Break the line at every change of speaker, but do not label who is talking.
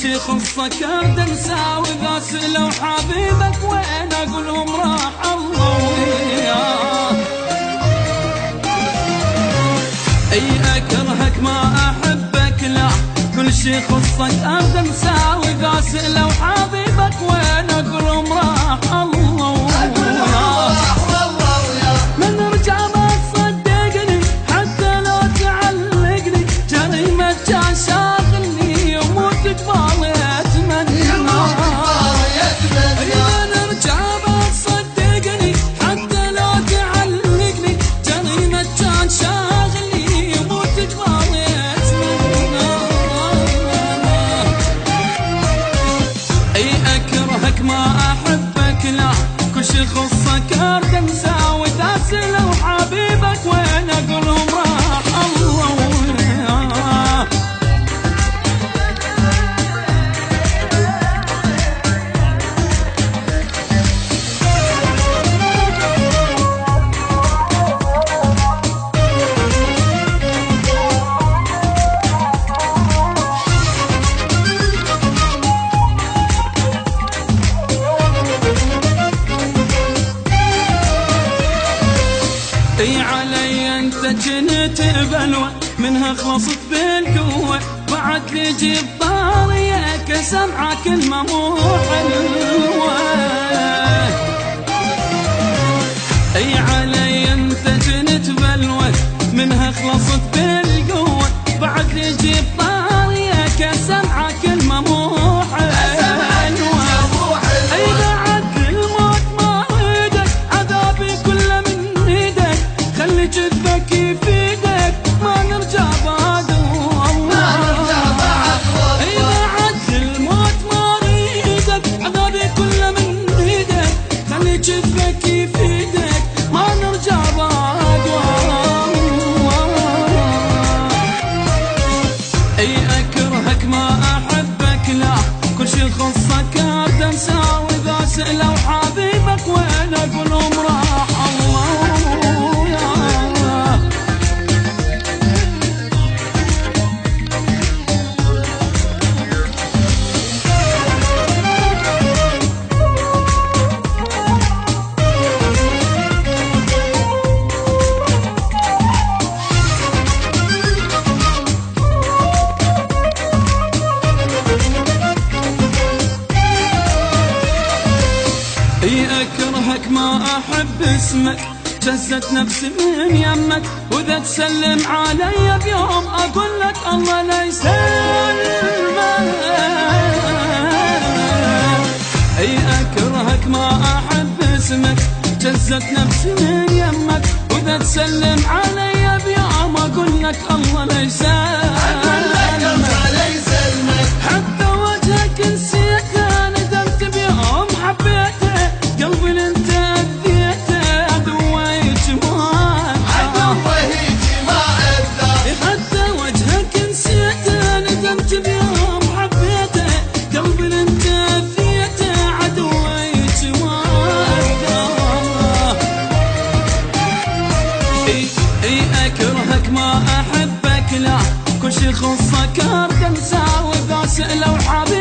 شي يخصك ارد انسى، واذا سألوا حبيبك وين اقولهم راح الله وياه. اي اكرهك ما احبك لا، كل شي يخصك ارد انسى، واذا سألوا حبيبك وين اقولهم راح الله وياه. من رجع ما تصدقني حتى لو تعلقني، جريمة كان شاغلني يموت قبالي اتمنى. من رجع ما تصدقني حتى لو تعلقني، جريمة كان شاغلني يموت قبالي اتمنى. اي اكرهك ما احبك لا، كل شي يخصك ارد انسى، واذا سألوا حبيبك وين اقولهم راح الله وياه. اي علي انت جنت بلوى، منها خلصت بالقوة، بعد تجي بطاريك سمعة كلمة مو حلوة. اي علي انت جنت بلوى، منها خلصت بالقوة، بعد تجي بطاريك سمعة كلمة مو حلوة. اي بعد الموت ما اريدك، عذابي كله من ايدك، خلي جذبك يفيدك ما نرجع بعد الله. اي بعد الموت ما اريدك، عذابي كله من ايدك، خلي جذبك يفيدك ما نرجع بعد الله. اي اكرهك ما احبك لا، كل شي يخصك ارد انسى، واذا سألوا حبيبك وين اقولهم راح الله. اي اكرهك ما احب اسمك، جزت نفسي من يمك، واذا تسلم علي بيوم اقول لك الله لا يسلمك. اي اكرهك ما احب اسمك، جزت نفسي من يمك، واذا تسلم علي بيوم اقول لك الله لا يسلمك. حتى وجهك نسيته، ندمت بيوم حبيته، قلبي اللي انت اذيته عدوه يجمعك. حتى وجهك نسيته، ندمت بيوم حبيته، قلبي اللي انت اذيته عدوه يجمعك. اي اكرهك ما احبك لا، كل شي يخصك ارد انسى، واذا سألوا حبيبك